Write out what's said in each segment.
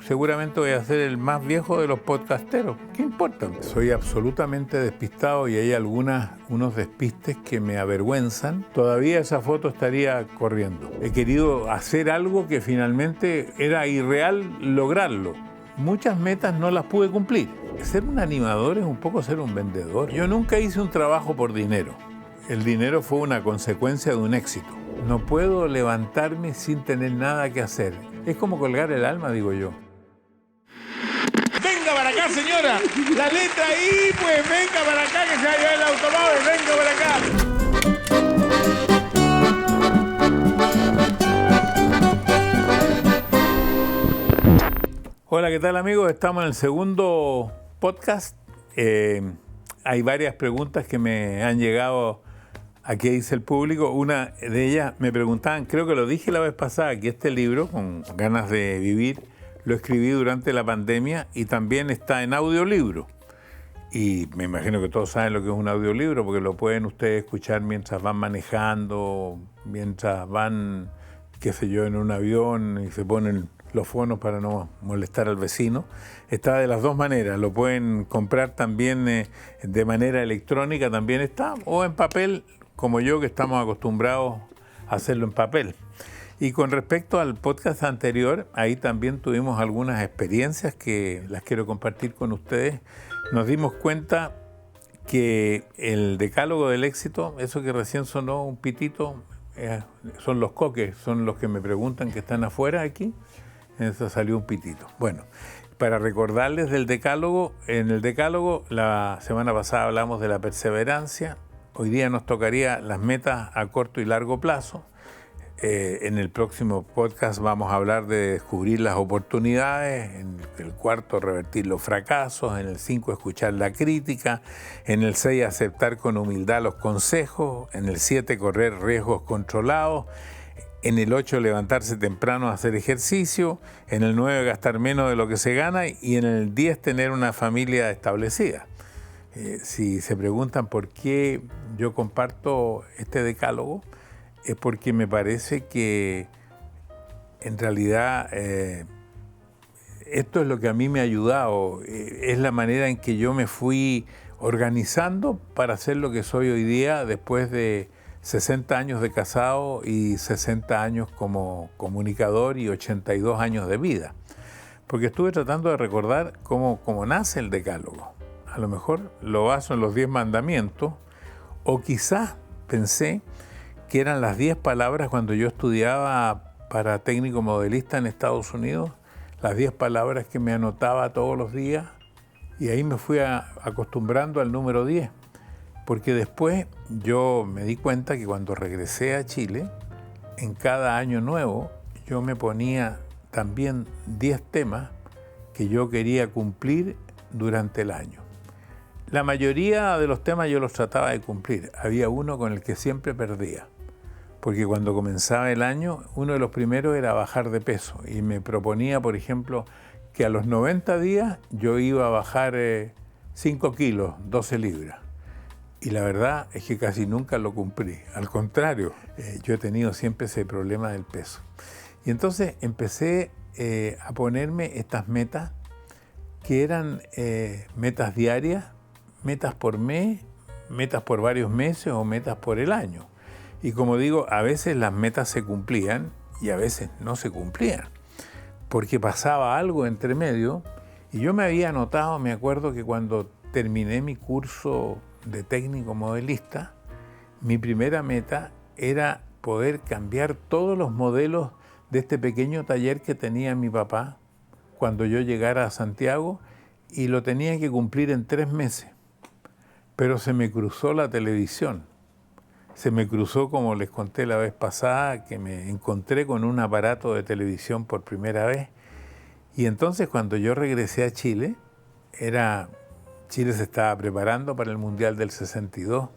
seguramente voy a ser el más viejo de los podcasteros. ¿Qué importa? Soy absolutamente despistado y hay unos despistes que me avergüenzan. Todavía esa foto estaría corriendo. He querido hacer algo que finalmente era irreal lograrlo. Muchas metas no las pude cumplir. Ser un animador es un poco ser un vendedor. Yo nunca hice un trabajo por dinero. El dinero fue una consecuencia de un éxito. No puedo levantarme sin tener nada que hacer. Es como colgar el alma, digo yo. ¡Venga para acá, señora! La letra I, pues venga para acá que se va a llevar el automóvil. ¡Venga para acá! Hola, ¿qué tal, amigos? Estamos en el segundo podcast. Hay varias preguntas que me han llegado a qué dice el público. Una de ellas me preguntaban, creo que lo dije la vez pasada, que este libro, Con ganas de vivir, lo escribí durante la pandemia y también está en audiolibro. Y me imagino que todos saben lo que es un audiolibro, porque lo pueden ustedes escuchar mientras van manejando, mientras van, qué sé yo, en un avión y se ponen los fonos para no molestar al vecino. Está de las dos maneras, lo pueden comprar también de manera electrónica, también está, o en papel, como yo, que estamos acostumbrados a hacerlo en papel. Y con respecto al podcast anterior, ahí también tuvimos algunas experiencias que las quiero compartir con ustedes. Nos dimos cuenta que el decálogo del éxito, eso que recién sonó un pitito, son los coques, son los que me preguntan que están afuera aquí. Eso salió un pitito. Bueno, para recordarles del decálogo, en el decálogo la semana pasada hablamos de la perseverancia. Hoy día nos tocaría las metas a corto y largo plazo. En el próximo podcast vamos a hablar de descubrir las oportunidades, en el cuarto revertir los fracasos, en el 5 escuchar la crítica, en el 6 aceptar con humildad los consejos, en el 7 correr riesgos controlados, en el 8 levantarse temprano a hacer ejercicio, en el 9 gastar menos de lo que se gana y en el 10 tener una familia establecida. Si se preguntan por qué yo comparto este decálogo, es porque me parece que en realidad esto es lo que a mí me ha ayudado, es la manera en que yo me fui organizando para ser lo que soy hoy día después de 60 años de casado y 60 años como comunicador y 82 años de vida. Porque estuve tratando de recordar cómo nace el decálogo. A lo mejor lo baso en los 10 mandamientos, o quizás pensé que eran las 10 palabras cuando yo estudiaba para técnico modelista en Estados Unidos, las 10 palabras que me anotaba todos los días, y ahí me fui acostumbrando al número 10. Porque después yo me di cuenta que cuando regresé a Chile, en cada año nuevo, yo me ponía también 10 temas que yo quería cumplir durante el año. La mayoría de los temas yo los trataba de cumplir. Había uno con el que siempre perdía. Porque cuando comenzaba el año, uno de los primeros era bajar de peso. Y me proponía, por ejemplo, que a los 90 días yo iba a bajar 5 kilos, 12 libras. Y la verdad es que casi nunca lo cumplí. Al contrario, yo he tenido siempre ese problema del peso. Y entonces empecé a ponerme estas metas, que eran metas diarias, metas por mes, metas por varios meses o metas por el año. Y como digo, a veces las metas se cumplían y a veces no se cumplían, porque pasaba algo entre medio. Y yo me había anotado, me acuerdo que cuando terminé mi curso de técnico modelista, mi primera meta era poder cambiar todos los modelos de este pequeño taller que tenía mi papá cuando yo llegara a Santiago, y lo tenía que cumplir en 3 meses. Pero se me cruzó la televisión. Se me cruzó, como les conté la vez pasada, que me encontré con un aparato de televisión por primera vez. Y entonces cuando yo regresé a Chile, Chile se estaba preparando para el Mundial del 62.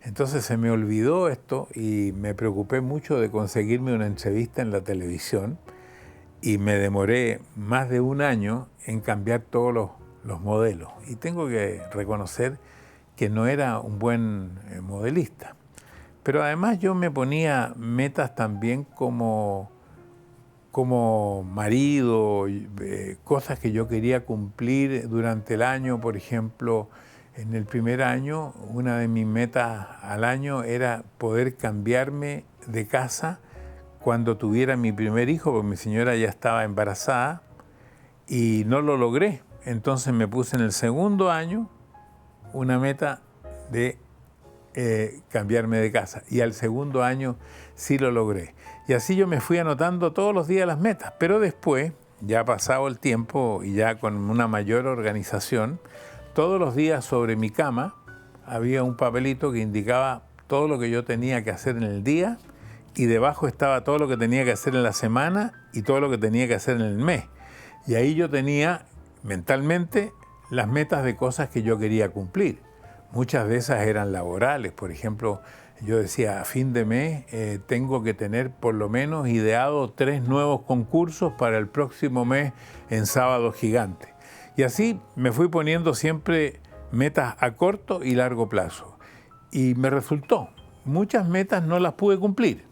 Entonces se me olvidó esto y me preocupé mucho de conseguirme una entrevista en la televisión. Y me demoré más de un año en cambiar todos los modelos. Y tengo que reconocer que no era un buen modelista. Pero además yo me ponía metas también como como marido, cosas que yo quería cumplir durante el año. Por ejemplo, en el primer año, una de mis metas al año era poder cambiarme de casa cuando tuviera mi primer hijo, porque mi señora ya estaba embarazada y no lo logré. Entonces me puse en el segundo año una meta de cambiarme de casa, y al segundo año sí lo logré. Y así yo me fui anotando todos los días las metas, pero después, ya pasado el tiempo y ya con una mayor organización, todos los días sobre mi cama había un papelito que indicaba todo lo que yo tenía que hacer en el día, y debajo estaba todo lo que tenía que hacer en la semana y todo lo que tenía que hacer en el mes. Y ahí yo tenía mentalmente las metas de cosas que yo quería cumplir. Muchas de esas eran laborales. Por ejemplo, yo decía, a fin de mes tengo que tener por lo menos ideado 3 nuevos concursos para el próximo mes en Sábado Gigante. Y así me fui poniendo siempre metas a corto y largo plazo. Y me resultó. Muchas metas no las pude cumplir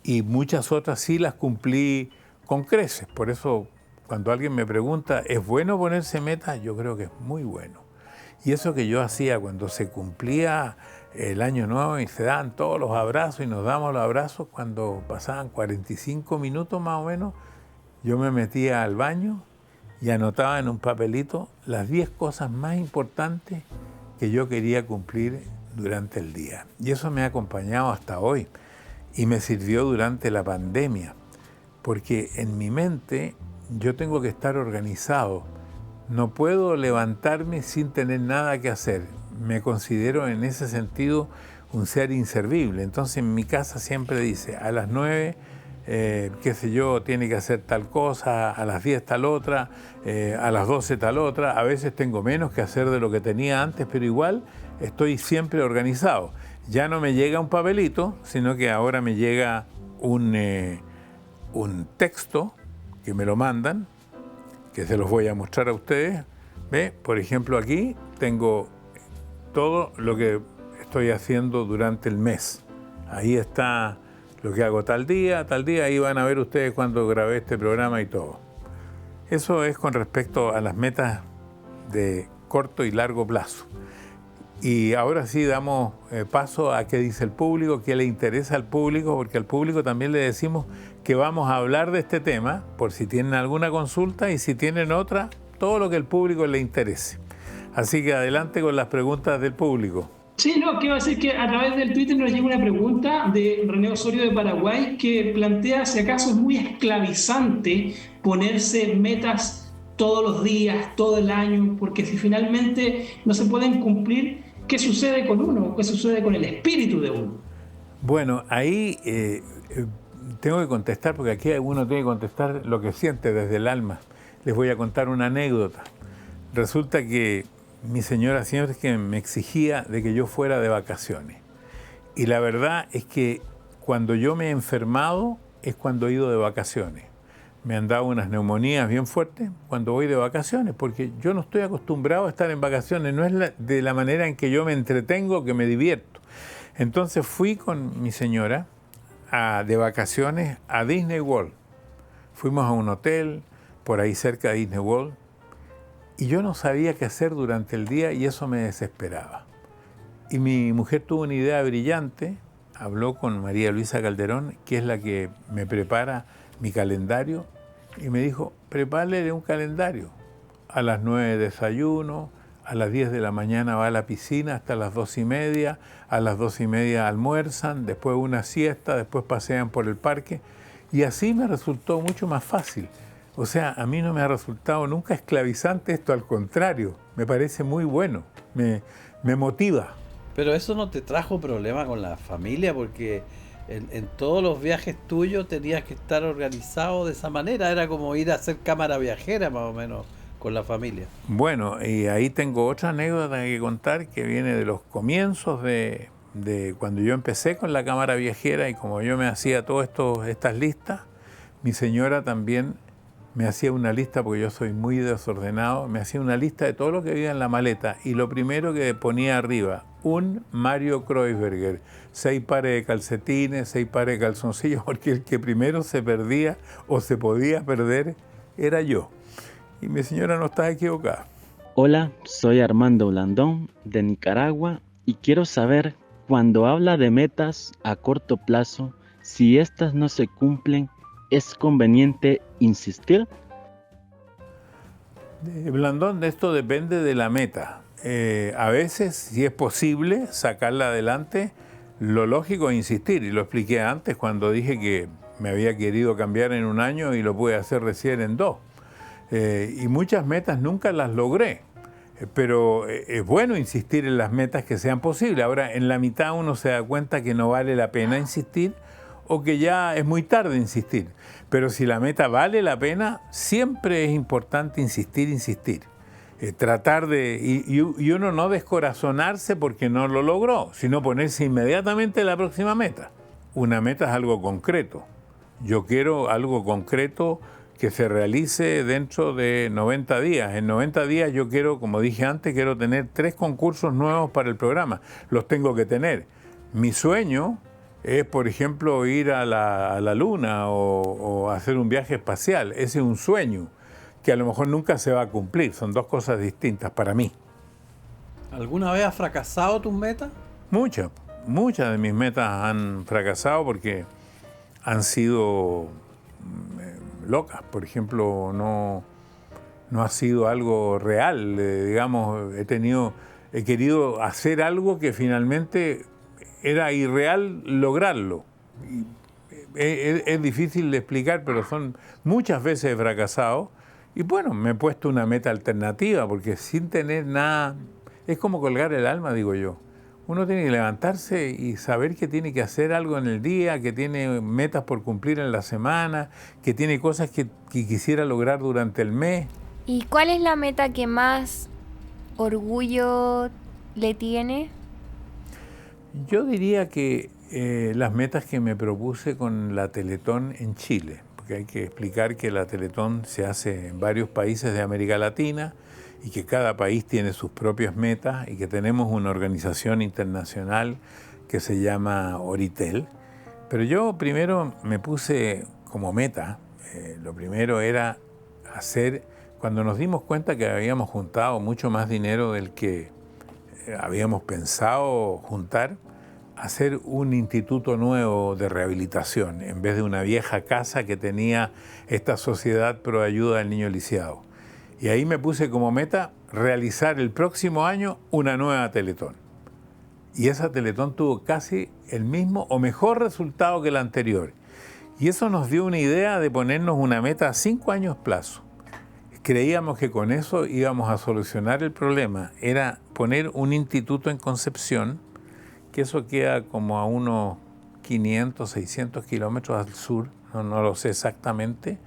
y muchas otras sí las cumplí con creces. Por eso, cuando alguien me pregunta, ¿es bueno ponerse metas? Yo creo que es muy bueno. Y eso que yo hacía cuando se cumplía el año nuevo y se daban todos los abrazos y nos damos los abrazos, cuando pasaban 45 minutos más o menos, yo me metía al baño y anotaba en un papelito las 10 cosas más importantes que yo quería cumplir durante el día. Y eso me ha acompañado hasta hoy y me sirvió durante la pandemia, porque en mi mente yo tengo que estar organizado. No puedo levantarme sin tener nada que hacer. Me considero en ese sentido un ser inservible. Entonces en mi casa siempre dice, a las 9, qué sé yo, tiene que hacer tal cosa, a las 10 tal otra, a las 12 tal otra. A veces tengo menos que hacer de lo que tenía antes, pero igual estoy siempre organizado. Ya no me llega un papelito, sino que ahora me llega un texto que me lo mandan, que se los voy a mostrar a ustedes. ¿Ve? Por ejemplo, aquí tengo todo lo que estoy haciendo durante el mes. Ahí está lo que hago tal día, ahí van a ver ustedes cuando grabé este programa y todo. Eso es con respecto a las metas de corto y largo plazo. Y ahora sí damos paso a qué dice el público, qué le interesa al público, porque al público también le decimos que vamos a hablar de este tema, por si tienen alguna consulta, y si tienen otra, todo lo que al público le interese. Así que adelante con las preguntas del público. Sí, no, que va a decir que a través del Twitter nos llega una pregunta de René Osorio de Paraguay que plantea si acaso es muy esclavizante ponerse metas todos los días, todo el año, porque si finalmente no se pueden cumplir, ¿qué sucede con uno? ¿Qué sucede con el espíritu de uno? Bueno, ahí tengo que contestar, porque aquí uno tiene que contestar lo que siente desde el alma. Les voy a contar una anécdota. Resulta que mi señora siempre es que me exigía de que yo fuera de vacaciones. Y la verdad es que cuando yo me he enfermado es cuando he ido de vacaciones. Me han dado unas neumonías bien fuertes cuando voy de vacaciones, porque yo no estoy acostumbrado a estar en vacaciones. No es de la manera en que yo me entretengo, que me divierto. Entonces fui con mi señora de vacaciones a Disney World. Fuimos a un hotel por ahí cerca de Disney World. Y yo no sabía qué hacer durante el día y eso me desesperaba. Y mi mujer tuvo una idea brillante, habló con María Luisa Calderón, que es la que me prepara mi calendario, y me dijo, prepárele un calendario. A las 9 desayuno, a las 10 de la mañana va a la piscina hasta las 2:30, a las 2:30 almuerzan, después una siesta, después pasean por el parque, y así me resultó mucho más fácil. O sea, a mí no me ha resultado nunca esclavizante esto, al contrario, me parece muy bueno, me motiva. Pero eso no te trajo problema con la familia, porque en todos los viajes tuyos tenías que estar organizado de esa manera, era como ir a hacer cámara viajera más o menos con la familia. Bueno, y ahí tengo otra anécdota que contar que viene de los comienzos de cuando yo empecé con la cámara viajera, y como yo me hacía todas estas listas, mi señora también me hacía una lista, porque yo soy muy desordenado, me hacía una lista de todo lo que había en la maleta, y lo primero que ponía arriba, un Mario Kreuzberger. 6 pares de calcetines, 6 pares de calzoncillos, porque el que primero se perdía o se podía perder era yo. Y mi señora no estaba equivocada. Hola, soy Armando Blandón de Nicaragua y quiero saber, cuando habla de metas a corto plazo, si estas no se cumplen, ¿es conveniente insistir? Blandón, esto depende de la meta. A veces, si es posible sacarla adelante, lo lógico es insistir. Y lo expliqué antes cuando dije que me había querido cambiar en 1 año y lo pude hacer recién en 2. Y muchas metas nunca las logré. Pero es bueno insistir en las metas que sean posibles. Ahora, en la mitad uno se da cuenta que no vale la pena insistir o que ya es muy tarde insistir. Pero si la meta vale la pena, siempre es importante insistir. Tratar de... Y uno no descorazonarse porque no lo logró, sino ponerse inmediatamente la próxima meta. Una meta es algo concreto. Yo quiero algo concreto que se realice dentro de 90 días. En 90 días yo quiero, como dije antes, quiero tener 3 concursos nuevos para el programa. Los tengo que tener. Mi sueño es, por ejemplo, ir a la Luna o hacer un viaje espacial. Ese es un sueño que a lo mejor nunca se va a cumplir. Son 2 cosas distintas para mí. ¿Alguna vez has fracasado tus metas? Muchas de mis metas han fracasado porque han sido locas. Por ejemplo, no ha sido algo real. Digamos, he querido hacer algo que finalmente era irreal lograrlo. Es difícil de explicar, pero muchas veces he fracasado. Y bueno, me he puesto una meta alternativa, porque sin tener nada, es como colgar el alma, digo yo. Uno tiene que levantarse y saber que tiene que hacer algo en el día, que tiene metas por cumplir en la semana, que tiene cosas que quisiera lograr durante el mes. ¿Y cuál es la meta que más orgullo le tiene? Yo diría que las metas que me propuse con la Teletón en Chile, porque hay que explicar que la Teletón se hace en varios países de América Latina y que cada país tiene sus propias metas y que tenemos una organización internacional que se llama Oritel. Pero yo primero me puse como meta, lo primero era hacer, cuando nos dimos cuenta que habíamos juntado mucho más dinero del que habíamos pensado juntar, hacer un instituto nuevo de rehabilitación en vez de una vieja casa que tenía esta Sociedad Pro Ayuda del Niño Lisiado. Y ahí me puse como meta realizar el próximo año una nueva Teletón. Y esa Teletón tuvo casi el mismo o mejor resultado que la anterior. Y eso nos dio una idea de ponernos una meta a 5 años plazo. Creíamos que con eso íbamos a solucionar el problema. Era poner un instituto en Concepción, que eso queda como a unos 500, 600 kilómetros al sur, no lo sé exactamente.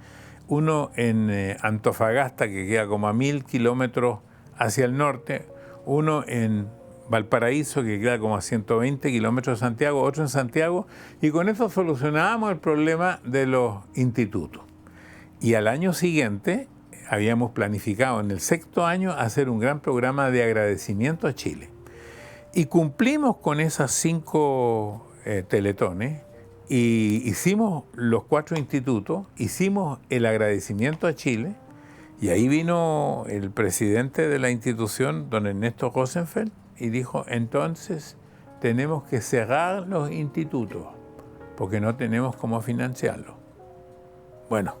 Uno en Antofagasta, que queda como a 1000 kilómetros hacia el norte. Uno en Valparaíso, que queda como a 120 kilómetros de Santiago. Otro en Santiago. Y con eso solucionábamos el problema de los institutos. Y al año siguiente habíamos planificado en el 6º año hacer un gran programa de agradecimiento a Chile. Y cumplimos con esas 5 teletones y hicimos los 4 institutos, hicimos el agradecimiento a Chile y ahí vino el presidente de la institución, don Ernesto Rosenfeld, y dijo, entonces tenemos que cerrar los institutos porque no tenemos cómo financiarlos. Bueno,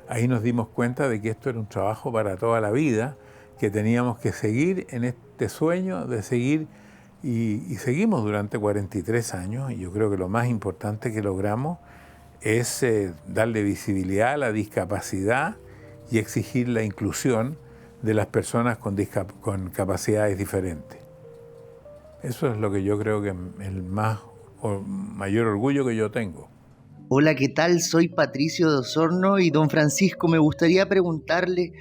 ahí nos dimos cuenta de que esto era un trabajo para toda la vida, que teníamos que seguir en este sueño de seguir. Y seguimos durante 43 años y yo creo que lo más importante que logramos es darle visibilidad a la discapacidad y exigir la inclusión de las personas con capacidades diferentes. Eso es lo que yo creo que es el mayor orgullo que yo tengo. Hola, ¿qué tal? Soy Patricio de Osorno y don Francisco, me gustaría preguntarle,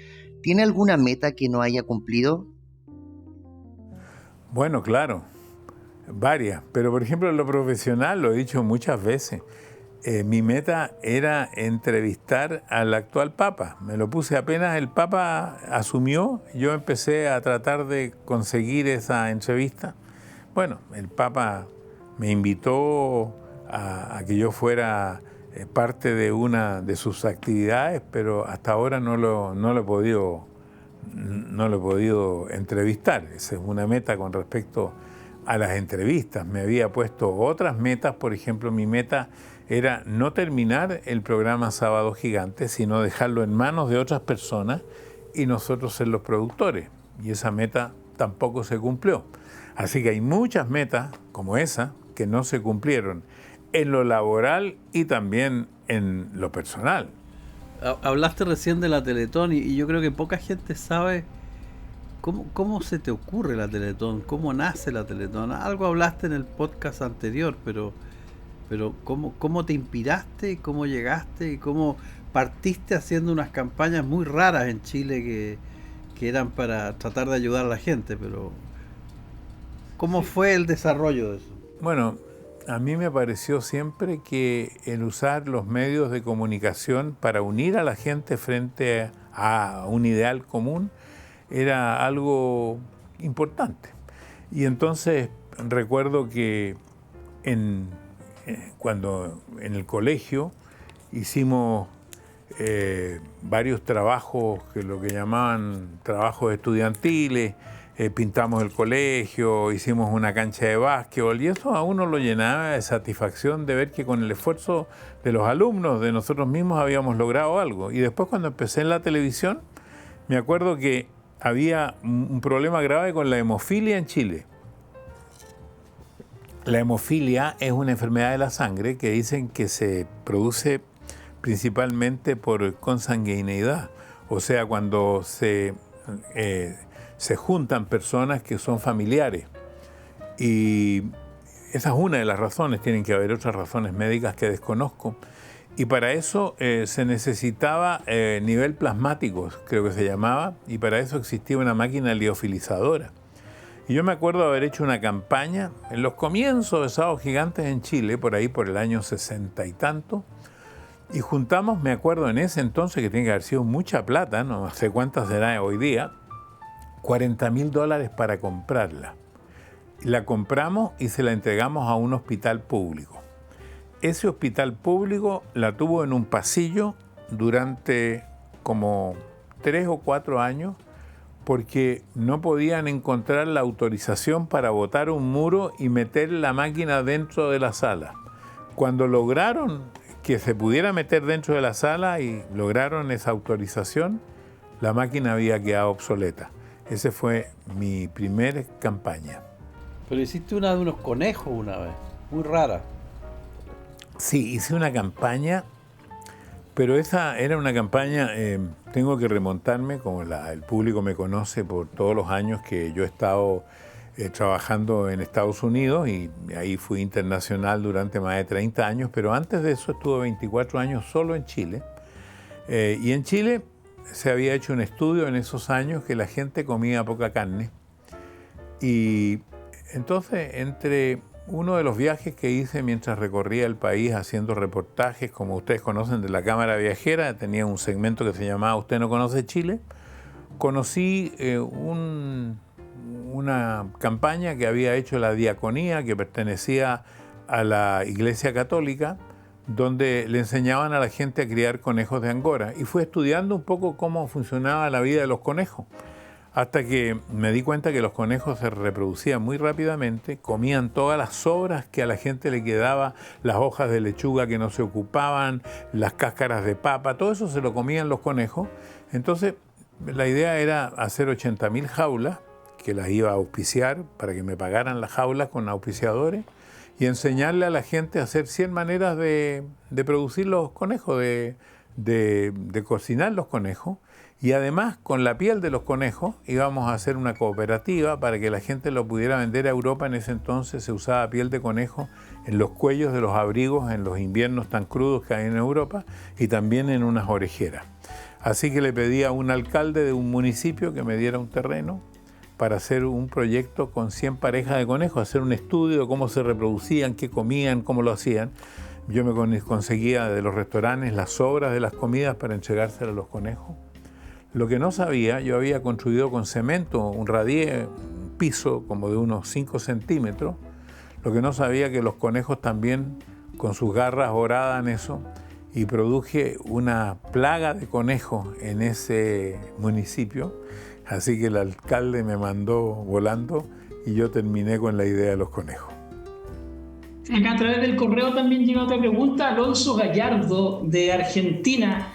¿tiene alguna meta que no haya cumplido? Bueno, claro, varias, pero por ejemplo en lo profesional, lo he dicho muchas veces, mi meta era entrevistar al actual Papa. Me lo puse apenas el Papa asumió, yo empecé a tratar de conseguir esa entrevista, Bueno, el Papa me invitó a que yo fuera parte de una de sus actividades, pero hasta ahora no lo he podido entrevistar. Esa es una meta con respecto a las entrevistas. Me había puesto otras metas, por ejemplo, mi meta era no terminar el programa Sábado Gigante, sino dejarlo en manos de otras personas y nosotros ser los productores. Y esa meta tampoco se cumplió. Así que hay muchas metas como esa que no se cumplieron en lo laboral y también en lo personal. Hablaste recién de la Teletón y yo creo que poca gente sabe cómo se te ocurre la Teletón, cómo nace la Teletón. Algo hablaste en el podcast anterior, pero cómo te inspiraste, cómo llegaste y cómo partiste haciendo unas campañas muy raras en Chile que eran para tratar de ayudar a la gente, pero ¿cómo fue el desarrollo de eso? Bueno, a mí me pareció siempre que el usar los medios de comunicación para unir a la gente frente a un ideal común era algo importante. Y entonces recuerdo que cuando en el colegio hicimos varios trabajos, que lo que llamaban trabajos estudiantiles, pintamos el colegio, hicimos una cancha de básquetbol y eso a uno lo llenaba de satisfacción de ver que con el esfuerzo de los alumnos, de nosotros mismos, habíamos logrado algo. Y después cuando empecé en la televisión, me acuerdo que había un problema grave con la hemofilia en Chile. La hemofilia es una enfermedad de la sangre que dicen que se produce principalmente por consanguineidad, o sea, cuando se juntan personas que son familiares. Y esa es una de las razones, tienen que haber otras razones médicas que desconozco. Y para eso se necesitaba nivel plasmático, creo que se llamaba, y para eso existía una máquina liofilizadora. Y yo me acuerdo haber hecho una campaña en los comienzos de Sábados Gigantes en Chile, por ahí por el año 60 y tanto, y juntamos, me acuerdo en ese entonces, que tiene que haber sido mucha plata, no sé cuántas será hoy día, $40,000 para comprarla. La compramos y se la entregamos a un hospital público. Ese hospital público la tuvo en un pasillo durante como 3 o 4 años porque no podían encontrar la autorización para botar un muro y meter la máquina dentro de la sala. Cuando lograron que se pudiera meter dentro de la sala y lograron esa autorización, la máquina había quedado obsoleta. Esa fue mi primera campaña. Pero hiciste una de unos conejos una vez, muy rara. Sí, hice una campaña, pero esa era una campaña, tengo que remontarme, como el público me conoce por todos los años que yo he estado trabajando en Estados Unidos y ahí fui internacional durante más de 30 años, pero antes de eso estuve 24 años solo en Chile. Y en Chile se había hecho un estudio en esos años que la gente comía poca carne. Y entonces, entre uno de los viajes que hice mientras recorría el país haciendo reportajes, como ustedes conocen, de la Cámara Viajera, tenía un segmento que se llamaba ¿Usted no conoce Chile? Conocí una campaña que había hecho la Diaconía, que pertenecía a la Iglesia Católica, donde le enseñaban a la gente a criar conejos de Angora. Y fui estudiando un poco cómo funcionaba la vida de los conejos, hasta que me di cuenta que los conejos se reproducían muy rápidamente, comían todas las sobras que a la gente le quedaba, las hojas de lechuga que no se ocupaban, las cáscaras de papa, todo eso se lo comían los conejos. Entonces, la idea era hacer 80.000 jaulas, que las iba a auspiciar para que me pagaran las jaulas con auspiciadores, y enseñarle a la gente a hacer 100 maneras de producir los conejos, de cocinar los conejos. Y además, con la piel de los conejos, íbamos a hacer una cooperativa para que la gente lo pudiera vender a Europa. En ese entonces se usaba piel de conejo en los cuellos de los abrigos en los inviernos tan crudos que hay en Europa y también en unas orejeras. Así que le pedí a un alcalde de un municipio que me diera un terreno para hacer un proyecto con 100 parejas de conejos, hacer un estudio de cómo se reproducían, qué comían, cómo lo hacían. Yo me conseguía de los restaurantes las sobras de las comidas para entregárselas a los conejos. Lo que no sabía, yo había construido con cemento un radier, un piso como de unos 5 centímetros. Lo que no sabía que los conejos también con sus garras horadan eso, y produje una plaga de conejos en ese municipio, así que el alcalde me mandó volando y yo terminé con la idea de los conejos. Acá a través del correo también llega otra pregunta. Alonso Gallardo, de Argentina,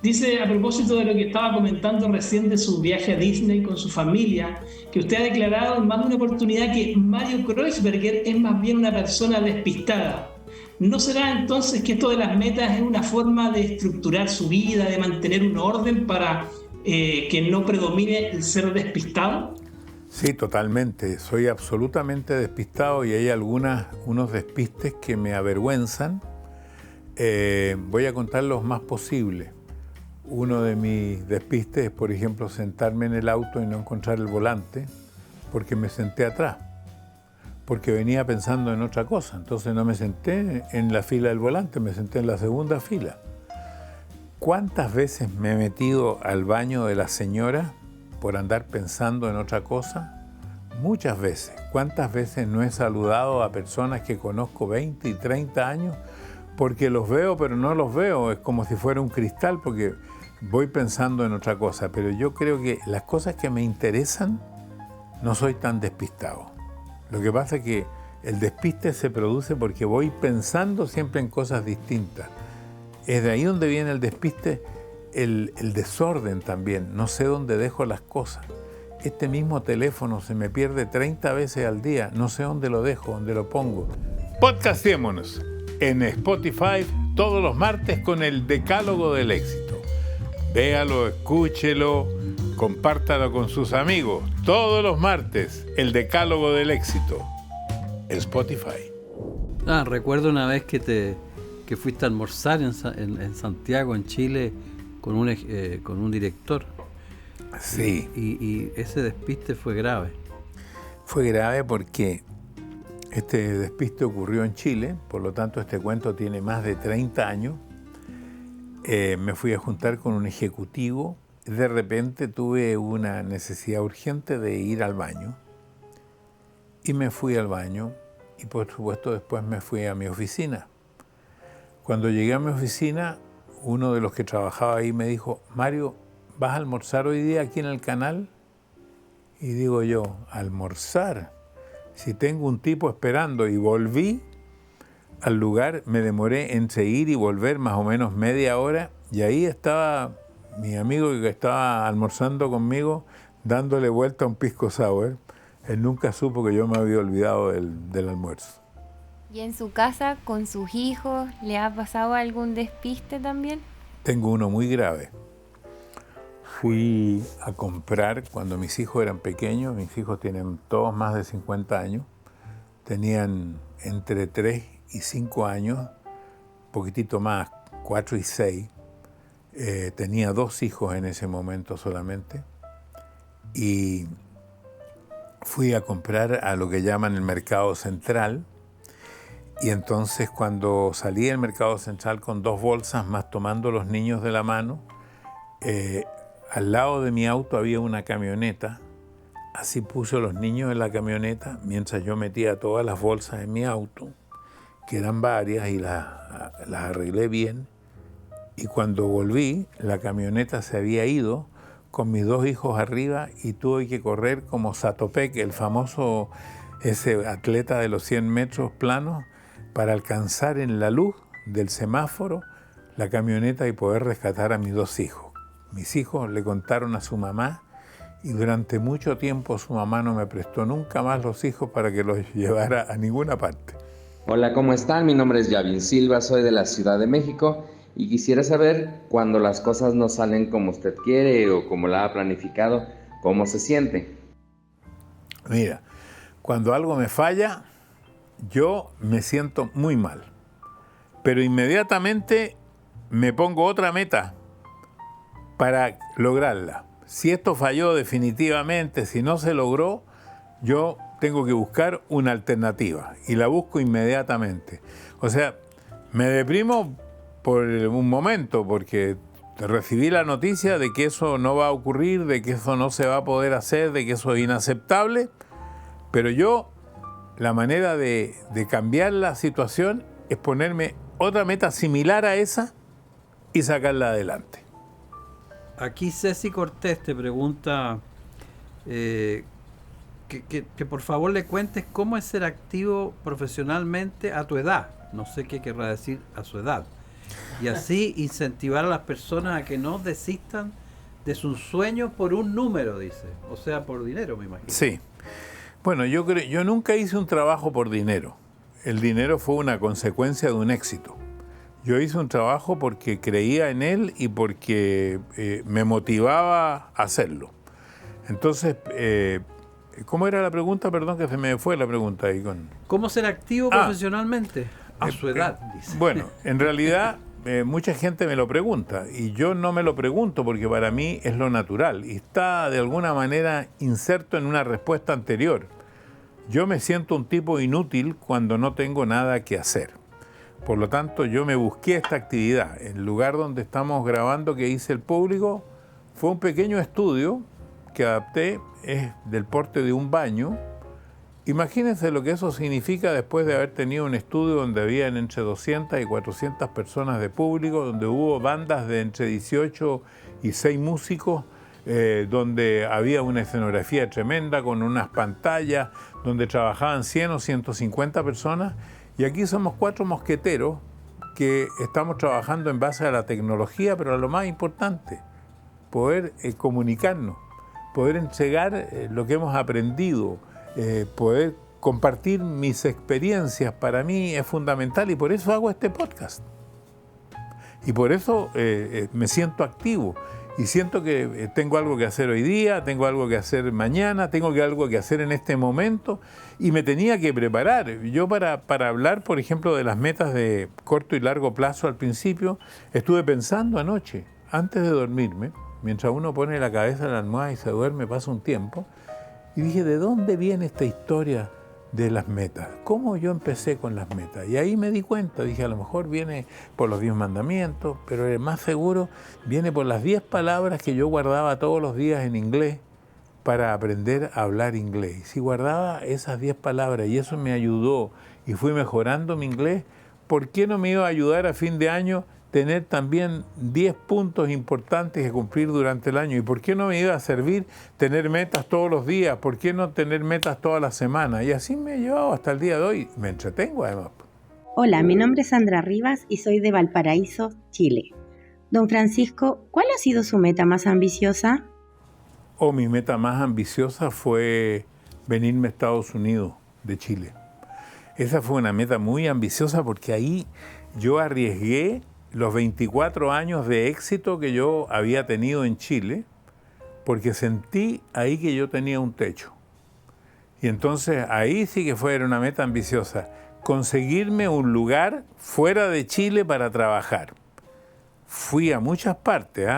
dice, a propósito de lo que estaba comentando recién de su viaje a Disney con su familia, que usted ha declarado en más de una oportunidad que Mario Kreuzberger es más bien una persona despistada. ¿No será entonces que esto de las metas es una forma de estructurar su vida, de mantener un orden para que no predomine el ser despistado? Sí, totalmente. Soy absolutamente despistado y hay unos despistes que me avergüenzan. Voy a contar los más posibles. Uno de mis despistes es, por ejemplo, sentarme en el auto y no encontrar el volante porque me senté atrás, porque venía pensando en otra cosa. Entonces no me senté en la fila del volante, me senté en la segunda fila. ¿Cuántas veces me he metido al baño de la señora por andar pensando en otra cosa? Muchas veces. ¿Cuántas veces no he saludado a personas que conozco 20 y 30 años porque los veo pero no los veo? Es como si fuera un cristal porque voy pensando en otra cosa. Pero yo creo que las cosas que me interesan no soy tan despistado. Lo que pasa es que el despiste se produce porque voy pensando siempre en cosas distintas. Es de ahí donde viene el despiste, el desorden también. No sé dónde dejo las cosas. Este mismo teléfono se me pierde 30 veces al día. No sé dónde lo dejo, dónde lo pongo. Podcastémonos en Spotify todos los martes con el Decálogo del Éxito. Véalo, escúchelo, compártalo con sus amigos. Todos los martes, el Decálogo del Éxito. Spotify. Recuerdo una vez que fuiste a almorzar en Santiago, en Chile, con un director. Sí. Y ese despiste fue grave. Fue grave porque este despiste ocurrió en Chile, por lo tanto este cuento tiene más de 30 años. Me fui a juntar con un ejecutivo. De repente tuve una necesidad urgente de ir al baño. Y me fui al baño y por supuesto después me fui a mi oficina. Cuando llegué a mi oficina, uno de los que trabajaba ahí me dijo, Mario, ¿vas a almorzar hoy día aquí en el canal? Y digo yo, ¿almorzar? Si tengo un tipo esperando. Y volví al lugar, me demoré entre ir y volver más o menos media hora y ahí estaba mi amigo que estaba almorzando conmigo dándole vuelta a un pisco sour. Él nunca supo que yo me había olvidado del almuerzo. ¿Y en su casa, con sus hijos, le ha pasado algún despiste también? Tengo uno muy grave. Fui a comprar cuando mis hijos eran pequeños. Mis hijos tienen todos más de 50 años. Tenían entre 3 y 5 años, un poquitito más, 4 y 6. Tenía 2 hijos en ese momento solamente. Y fui a comprar a lo que llaman el Mercado Central. Y entonces cuando salí del Mercado Central con 2 bolsas más tomando los niños de la mano, al lado de mi auto había una camioneta. Así puse a los niños en la camioneta mientras yo metía todas las bolsas en mi auto, que eran varias, y las arreglé bien. Y cuando volví, la camioneta se había ido con mis 2 hijos arriba y tuve que correr como Satopek, el famoso ese atleta de los 100 metros planos, para alcanzar en la luz del semáforo la camioneta y poder rescatar a mis 2 hijos. Mis hijos le contaron a su mamá y durante mucho tiempo su mamá no me prestó nunca más los hijos para que los llevara a ninguna parte. Hola, ¿cómo están? Mi nombre es Yavin Silva, soy de la Ciudad de México y quisiera saber cuando las cosas no salen como usted quiere o como la ha planificado, ¿cómo se siente? Mira, cuando algo me falla, yo me siento muy mal, pero inmediatamente me pongo otra meta para lograrla. Si esto falló definitivamente, si no se logró, yo tengo que buscar una alternativa y la busco inmediatamente. O sea, me deprimo por un momento porque recibí la noticia de que eso no va a ocurrir, de que eso no se va a poder hacer, de que eso es inaceptable, Pero yo, la manera de cambiar la situación es ponerme otra meta similar a esa y sacarla adelante. Aquí Ceci Cortés te pregunta que por favor le cuentes cómo es ser activo profesionalmente a tu edad. No sé qué querrá decir a su edad. Y así incentivar a las personas a que no desistan de sus sueños por un número, dice. O sea, por dinero, me imagino. Sí. Bueno, yo nunca hice un trabajo por dinero. El dinero fue una consecuencia de un éxito. Yo hice un trabajo porque creía en él y porque me motivaba a hacerlo. Entonces, ¿cómo era la pregunta? Perdón, que se me fue la pregunta ahí con... ¿Cómo ser activo profesionalmente a su edad? Dice. Bueno, en realidad mucha gente me lo pregunta y yo no me lo pregunto porque para mí es lo natural y está de alguna manera inserto en una respuesta anterior. Yo me siento un tipo inútil cuando no tengo nada que hacer. Por lo tanto, yo me busqué esta actividad. El lugar donde estamos grabando, que hice el público, fue un pequeño estudio que adapté, es del porte de un baño. Imagínense lo que eso significa después de haber tenido un estudio donde habían entre 200 y 400 personas de público, donde hubo bandas de entre 18 y 6 músicos, donde había una escenografía tremenda con unas pantallas, donde trabajaban 100 o 150 personas. Y aquí somos 4 mosqueteros que estamos trabajando en base a la tecnología, pero a lo más importante, poder comunicarnos, poder entregar lo que hemos aprendido, poder compartir mis experiencias. Para mí es fundamental y por eso hago este podcast. Y por eso me siento activo y siento que tengo algo que hacer hoy día, tengo algo que hacer mañana, tengo algo que hacer en este momento y me tenía que preparar. Yo para hablar, por ejemplo, de las metas de corto y largo plazo al principio, estuve pensando anoche, antes de dormirme, mientras uno pone la cabeza en la almohada y se duerme, pasa un tiempo, y dije, ¿de dónde viene esta historia de las metas? ¿Cómo yo empecé con las metas? Y ahí me di cuenta, dije, a lo mejor viene por los 10 mandamientos, pero el más seguro viene por las 10 palabras que yo guardaba todos los días en inglés para aprender a hablar inglés. Y si guardaba esas 10 palabras y eso me ayudó y fui mejorando mi inglés, ¿por qué no me iba a ayudar a fin de año tener también 10 puntos importantes que cumplir durante el año? ¿Y por qué no me iba a servir tener metas todos los días? ¿Por qué no tener metas todas las semanas? Y así me he llevado hasta el día de hoy. Me entretengo además. Hola, mi nombre es Sandra Rivas y soy de Valparaíso, Chile. Don Francisco, ¿cuál ha sido su meta más ambiciosa? Mi meta más ambiciosa fue venirme a Estados Unidos de Chile. Esa fue una meta muy ambiciosa porque ahí yo arriesgué los 24 años de éxito que yo había tenido en Chile, porque sentí ahí que yo tenía un techo. Y entonces ahí sí que era una meta ambiciosa, conseguirme un lugar fuera de Chile para trabajar. Fui a muchas partes,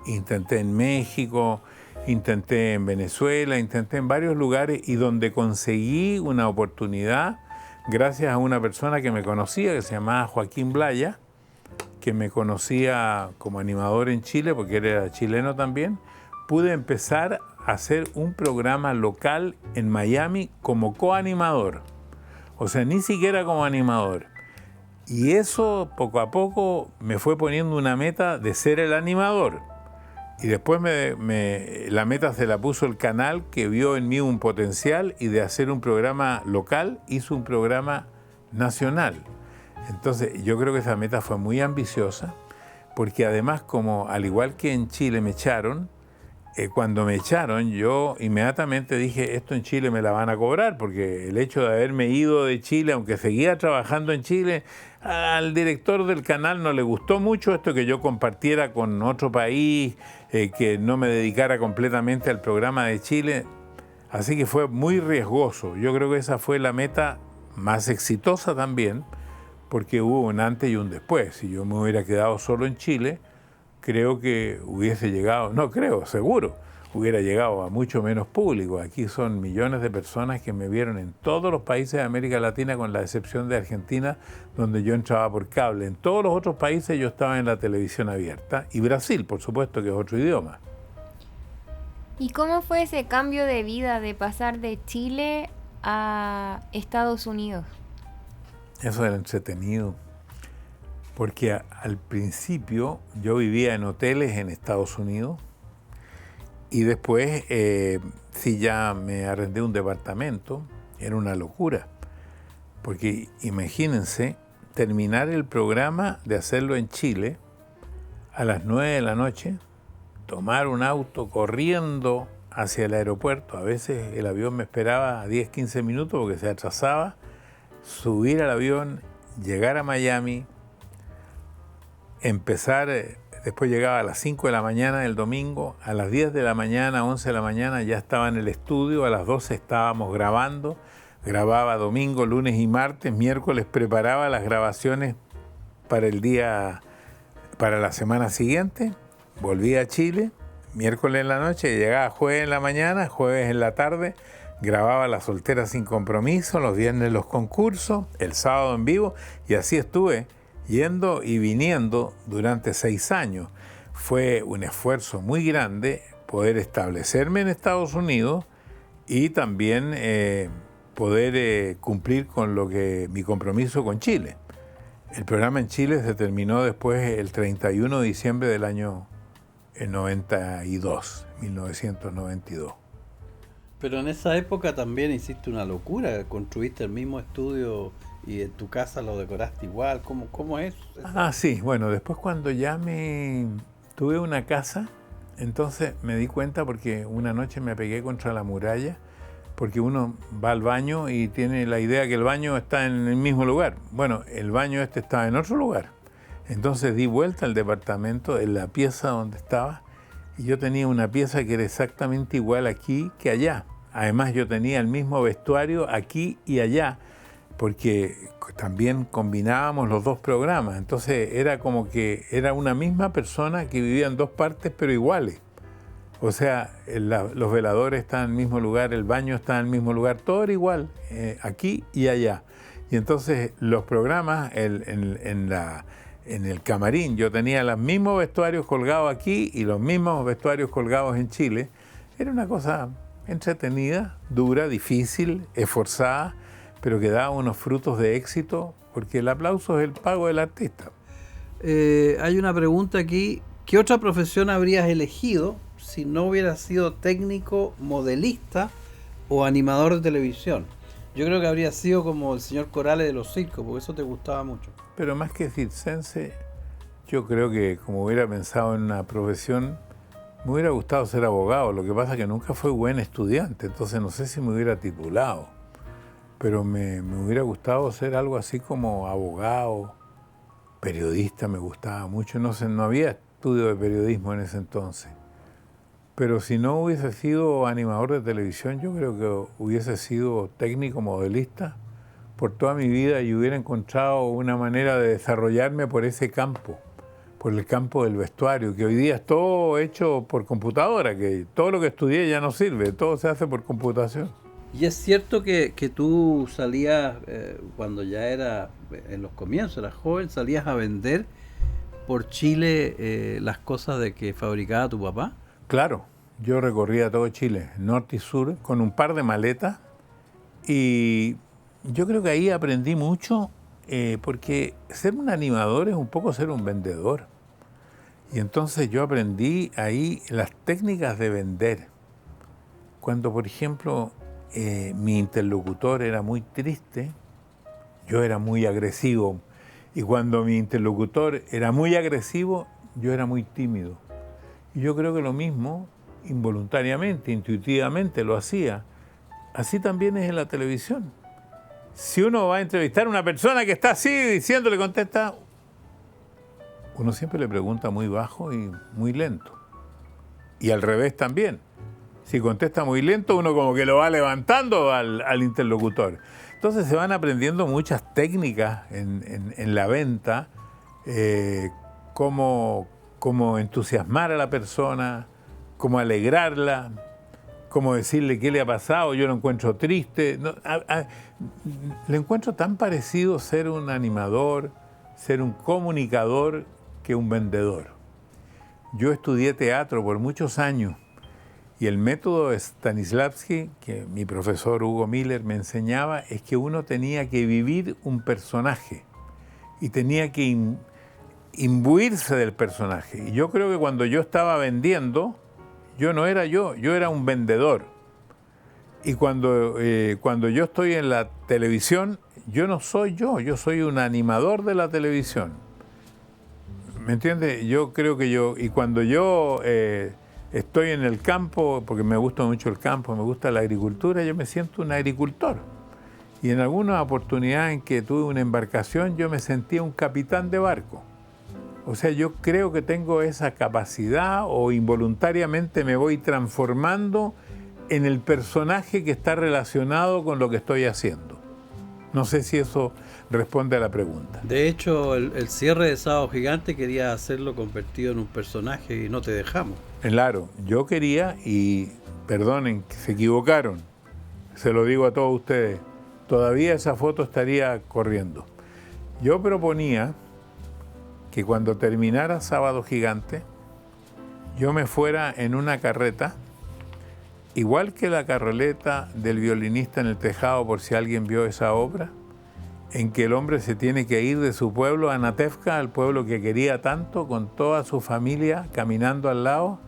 intenté en México, intenté en Venezuela, intenté en varios lugares y donde conseguí una oportunidad, gracias a una persona que me conocía, que se llamaba Joaquín Blaya, que me conocía como animador en Chile, porque él era chileno también, pude empezar a hacer un programa local en Miami como coanimador. O sea, ni siquiera como animador. Y eso poco a poco me fue poniendo una meta de ser el animador. Y después la meta se la puso el canal, que vio en mí un potencial, y de hacer un programa local hizo un programa nacional. Entonces yo creo que esa meta fue muy ambiciosa, porque además, como al igual que en Chile me echaron, cuando me echaron yo inmediatamente dije, esto en Chile me la van a cobrar, porque el hecho de haberme ido de Chile, aunque seguía trabajando en Chile, al director del canal no le gustó mucho esto que yo compartiera con otro país, que no me dedicara completamente al programa de Chile, así que fue muy riesgoso. Yo creo que esa fue la meta más exitosa también, porque hubo un antes y un después. Si yo me hubiera quedado solo en Chile, creo que hubiese llegado, no creo, seguro, hubiera llegado a mucho menos público. Aquí son millones de personas que me vieron en todos los países de América Latina, con la excepción de Argentina, donde yo entraba por cable. En todos los otros países yo estaba en la televisión abierta, y Brasil, por supuesto, que es otro idioma. ¿Y cómo fue ese cambio de vida de pasar de Chile a Estados Unidos? Eso era entretenido, porque al principio yo vivía en hoteles en Estados Unidos y después sí ya me arrendé un departamento. Era una locura, porque imagínense terminar el programa de hacerlo en Chile a las 9 de la noche, tomar un auto corriendo hacia el aeropuerto. A veces el avión me esperaba 10, 15 minutos porque se atrasaba. Subir al avión, llegar a Miami, empezar, después llegaba a las 5 de la mañana del domingo, a las 10 de la mañana, 11 de la mañana ya estaba en el estudio, a las 12 estábamos grabando, grababa domingo, lunes y martes, miércoles preparaba las grabaciones para el día, para la semana siguiente, volvía a Chile, miércoles en la noche, llegaba jueves en la mañana, jueves en la tarde, grababa La Soltera Sin Compromiso, los viernes los concursos, el sábado en vivo, y así estuve yendo y viniendo durante 6 años. Fue un esfuerzo muy grande poder establecerme en Estados Unidos y también poder cumplir con mi compromiso con Chile. El programa en Chile se terminó después el 31 de diciembre del año 1992. Pero en esa época también hiciste una locura, construiste el mismo estudio y en tu casa lo decoraste igual. ¿Cómo es eso? Sí, bueno, después cuando ya tuve una casa, entonces me di cuenta porque una noche me pegué contra la muralla, porque uno va al baño y tiene la idea que el baño está en el mismo lugar. Bueno, el baño estaba en otro lugar. Entonces di vuelta al departamento, en la pieza donde estaba, y yo tenía una pieza que era exactamente igual aquí que allá. Además yo tenía el mismo vestuario aquí y allá, porque también combinábamos los dos programas. Entonces era como que era una misma persona que vivía en dos partes pero iguales. O sea, los veladores estaban en el mismo lugar, el baño estaba en el mismo lugar, todo era igual, aquí y allá. Y entonces los programas en el camarín, yo tenía los mismos vestuarios colgados aquí y los mismos vestuarios colgados en Chile. Era una cosa entretenida, dura, difícil, esforzada, pero que daba unos frutos de éxito, porque el aplauso es el pago del artista. Hay una pregunta aquí. ¿Qué otra profesión habrías elegido si no hubieras sido técnico, modelista o animador de televisión? Yo creo que habría sido como el señor Corales de los circos, porque eso te gustaba mucho. Pero más que circense, yo creo que como hubiera pensado en una profesión, me hubiera gustado ser abogado. Lo que pasa es que nunca fui buen estudiante, entonces no sé si me hubiera titulado. Pero me hubiera gustado ser algo así como abogado, periodista me gustaba mucho. No sé, no había estudio de periodismo en ese entonces. Pero si no hubiese sido animador de televisión, yo creo que hubiese sido técnico modelista por toda mi vida y hubiera encontrado una manera de desarrollarme por ese campo, por el campo del vestuario, que hoy día es todo hecho por computadora, que todo lo que estudié ya no sirve, todo se hace por computación. Y es cierto que tú salías, cuando ya era en los comienzos, eras joven, salías a vender por Chile las cosas de que fabricaba tu papá. Claro, yo recorría todo Chile, norte y sur, con un par de maletas, y yo creo que ahí aprendí mucho, porque ser un animador es un poco ser un vendedor. Y entonces yo aprendí ahí las técnicas de vender. Cuando, por ejemplo, mi interlocutor era muy triste, yo era muy agresivo. Y cuando mi interlocutor era muy agresivo, yo era muy tímido. Y yo creo que lo mismo, involuntariamente, intuitivamente lo hacía. Así también es en la televisión. Si uno va a entrevistar a una persona que está así diciendo, le contesta, uno siempre le pregunta muy bajo y muy lento. Y al revés también. Si contesta muy lento, uno como que lo va levantando al interlocutor. Entonces se van aprendiendo muchas técnicas en la venta, cómo entusiasmar a la persona, cómo alegrarla, cómo decirle qué le ha pasado, yo lo encuentro triste. Le encuentro tan parecido ser un animador, ser un comunicador, que un vendedor. Yo estudié teatro por muchos años Y el método de Stanislavski, que mi profesor Hugo Miller me enseñaba, es que uno tenía que vivir un personaje y tenía que imbuirse del personaje. Y yo creo que cuando yo estaba vendiendo, yo no era yo era un vendedor. Y cuando yo estoy en la televisión, yo no soy yo soy un animador de la televisión. ¿Me entiendes? Yo creo que y cuando yo estoy en el campo, porque me gusta mucho el campo, me gusta la agricultura, yo me siento un agricultor. Y en alguna oportunidad en que tuve una embarcación, yo me sentía un capitán de barco. O sea, yo creo que tengo esa capacidad o involuntariamente me voy transformando en el personaje que está relacionado con lo que estoy haciendo. No sé si eso responde a la pregunta. De hecho, el cierre de Sábado Gigante quería hacerlo convertido en un personaje y no te dejamos. Claro, yo quería, y perdonen, que se equivocaron, se lo digo a todos ustedes, todavía esa foto estaría corriendo. Yo proponía que cuando terminara Sábado Gigante, yo me fuera en una carreta, igual que la carroleta del violinista en el tejado, por si alguien vio esa obra, en que el hombre se tiene que ir de su pueblo, Anatevka, al pueblo que quería tanto, con toda su familia caminando al lado,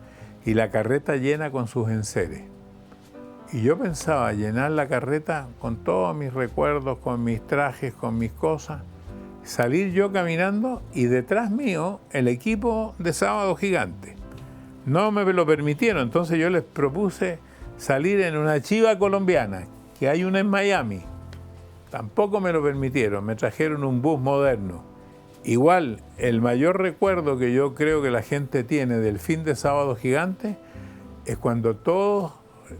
y la carreta llena con sus enseres. Y yo pensaba llenar la carreta con todos mis recuerdos, con mis trajes, con mis cosas, salir yo caminando y detrás mío el equipo de Sábado Gigante. No me lo permitieron, entonces yo les propuse salir en una chiva colombiana, que hay una en Miami. Tampoco me lo permitieron, me trajeron un bus moderno. Igual, el mayor recuerdo que yo creo que la gente tiene del fin de Sábado Gigante es cuando todo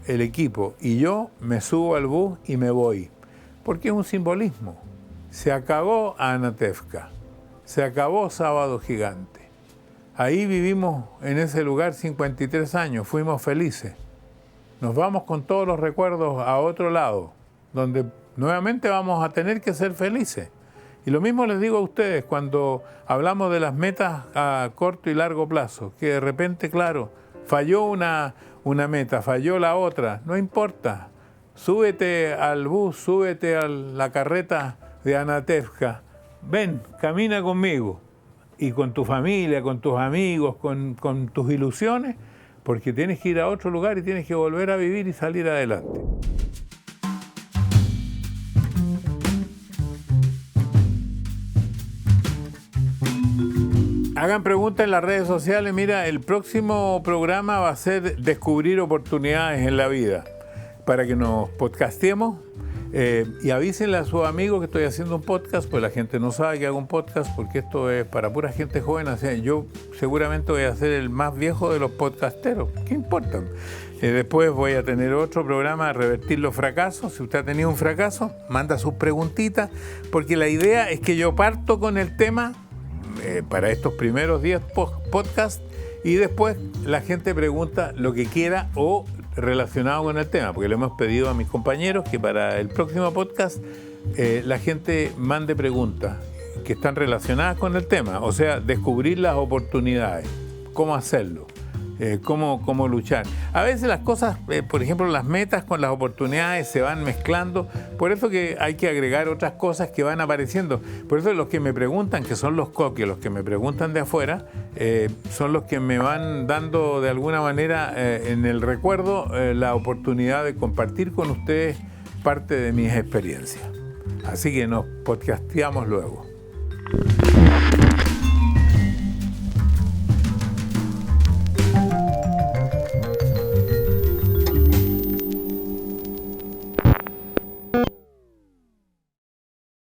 el equipo y yo me subo al bus y me voy. Porque es un simbolismo. Se acabó Anatevka, se acabó Sábado Gigante. Ahí vivimos en ese lugar 53 años, fuimos felices. Nos vamos con todos los recuerdos a otro lado, donde nuevamente vamos a tener que ser felices. Y lo mismo les digo a ustedes cuando hablamos de las metas a corto y largo plazo, que de repente, claro, falló una meta, falló la otra, no importa. Súbete al bus, súbete a la carreta de Anatevka, ven, camina conmigo y con tu familia, con tus amigos, con tus ilusiones, porque tienes que ir a otro lugar y tienes que volver a vivir y salir adelante. Hagan preguntas en las redes sociales. Mira, el próximo programa va a ser Descubrir oportunidades en la vida, para que nos podcastemos. Y avísenle a sus amigos que estoy haciendo un podcast, pues la gente no sabe que hago un podcast porque esto es para pura gente joven. O sea, yo seguramente voy a ser el más viejo de los podcasteros. ¿Qué importa? Después voy a tener otro programa, Revertir los fracasos. Si usted ha tenido un fracaso, manda sus preguntitas, porque la idea es que yo parto con el tema para estos primeros 10 podcasts y después la gente pregunta lo que quiera o relacionado con el tema, porque le hemos pedido a mis compañeros que para el próximo podcast la gente mande preguntas que están relacionadas con el tema, o sea, descubrir las oportunidades, cómo hacerlo, cómo luchar. A veces las cosas, por ejemplo, las metas con las oportunidades se van mezclando, por eso que hay que agregar otras cosas que van apareciendo. Por eso los que me preguntan, que son los coques, los que me preguntan de afuera, son los que me van dando de alguna manera en el recuerdo la oportunidad de compartir con ustedes parte de mis experiencias. Así que nos podcasteamos luego.